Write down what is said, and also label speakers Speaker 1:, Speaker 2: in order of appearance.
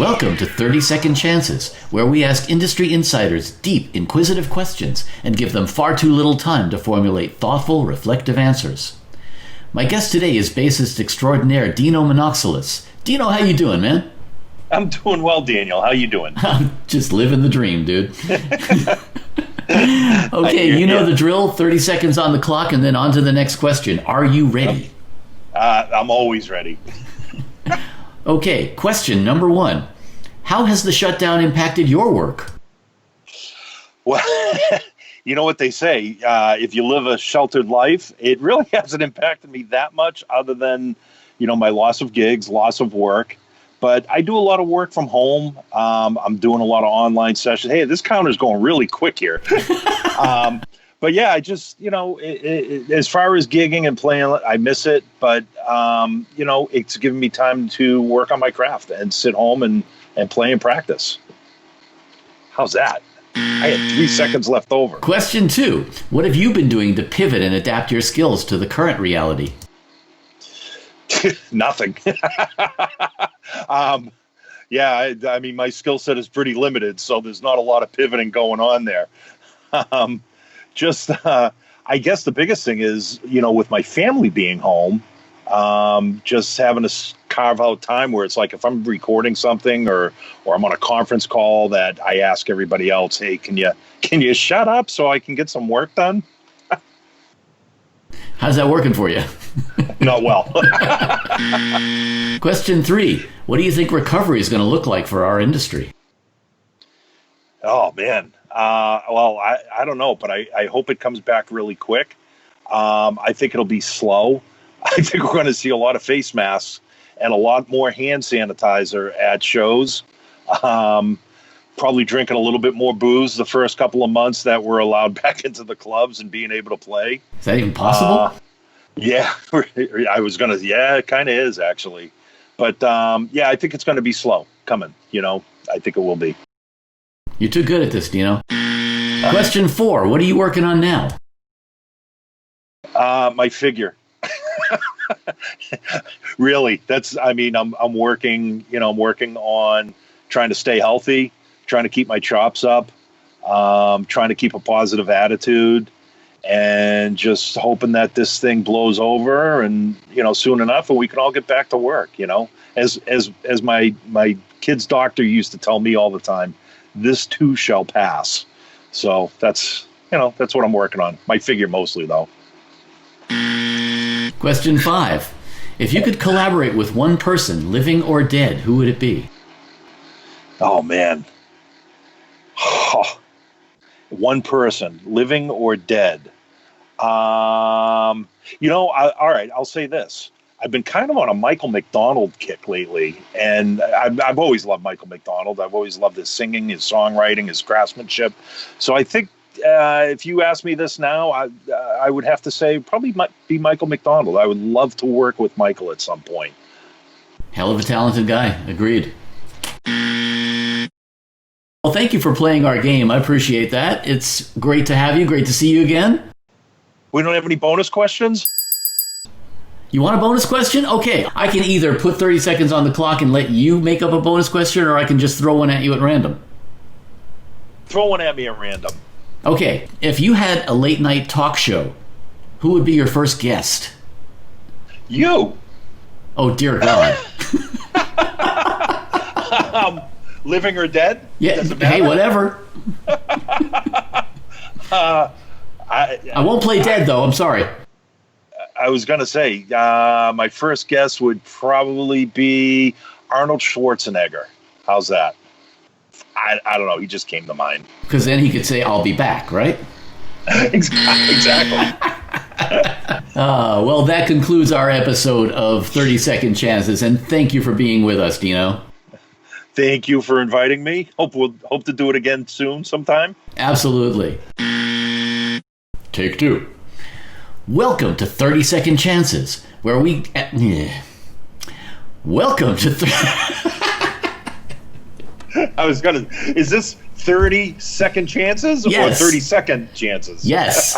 Speaker 1: Welcome to 30 Second Chances, where we ask industry insiders deep, inquisitive questions and give them far too little time to formulate thoughtful, reflective answers. My guest today is bassist extraordinaire Dino Monoxelos. Dino, how you doing, man?
Speaker 2: I'm doing well, Daniel. How you doing?
Speaker 1: I'm just living the dream, dude. Okay, you know the drill. 30 seconds on the clock and then on to the next question. Are you ready?
Speaker 2: I'm always ready.
Speaker 1: Okay, question number 1. How has the shutdown impacted your work?
Speaker 2: Well, you know what they say. If you live a sheltered life, it really hasn't impacted me that much other than, my loss of gigs, loss of work. But I do a lot of work from home. I'm doing a lot of online sessions. Hey, this counter's going really quick here. But yeah, I just, as far as gigging and playing, I miss it. But, it's given me time to work on my craft and sit home and play and practice. How's that? I had 3 seconds left over.
Speaker 1: Question 2. What have you been doing to pivot and adapt your skills to the current reality?
Speaker 2: Nothing. Yeah, I mean, my skill set is pretty limited, so there's not a lot of pivoting going on there. I guess the biggest thing is, with my family being home, just having to carve out time where it's like if I'm recording something or I'm on a conference call that I ask everybody else, hey, can you shut up so I can get some work done?
Speaker 1: How's that working for you?
Speaker 2: Not well.
Speaker 1: Question 3. What do you think recovery is going to look like for our industry?
Speaker 2: Oh, man. Well, I don't know, but I hope it comes back really quick. I think it'll be slow. I think we're going to see a lot of face masks and a lot more hand sanitizer at shows. Probably drinking a little bit more booze the first couple of months that we're allowed back into the clubs and being able to play.
Speaker 1: Is that even possible?
Speaker 2: Yeah, it kind of is actually. But I think it's going to be slow coming. I think it will be.
Speaker 1: You're too good at this, Dino. Question 4. What are you working on now?
Speaker 2: My figure. Really, I'm working, I'm working on trying to stay healthy, trying to keep my chops up, trying to keep a positive attitude, and just hoping that this thing blows over and, soon enough and we can all get back to work, as my kid's doctor used to tell me all the time, this too shall pass. So that's what I'm working on. My figure mostly though.
Speaker 1: Question 5. If you could collaborate with one person, living or dead, who would it be?
Speaker 2: Oh, man. One person, living or dead. All right, I'll say this. I've been kind of on a Michael McDonald kick lately, and I've always loved Michael McDonald. I've always loved his singing, his songwriting, his craftsmanship. So I think if you ask me this now, I would have to say probably might be Michael McDonald. I would love to work with Michael at some point.
Speaker 1: Hell of a talented guy. Agreed. Well, thank you for playing our game. I appreciate that. It's great to have you. Great to see you again.
Speaker 2: We don't have any bonus questions?
Speaker 1: You want a bonus question? Okay, I can either put 30 seconds on the clock and let you make up a bonus question, or I can just throw one at you at random.
Speaker 2: Throw one at me at random.
Speaker 1: Okay, if you had a late night talk show, who would be your first guest?
Speaker 2: You.
Speaker 1: Oh, dear God.
Speaker 2: Living or dead?
Speaker 1: Yeah, hey, whatever. I won't play dead, though. I'm sorry.
Speaker 2: I was going to say, my first guess would probably be Arnold Schwarzenegger. How's that? I don't know. He just came to mind.
Speaker 1: Because then he could say, I'll be back, right?
Speaker 2: Exactly.
Speaker 1: Well, that concludes our episode of 30 Second Chances, and thank you for being with us, Dino.
Speaker 2: Thank you for inviting me. Hope to do it again soon sometime.
Speaker 1: Absolutely. Take 2. Welcome to 30 Second Chances, where we... Welcome to...
Speaker 2: Is this 30 second chances
Speaker 1: yes.
Speaker 2: or 30 second chances?
Speaker 1: Yes.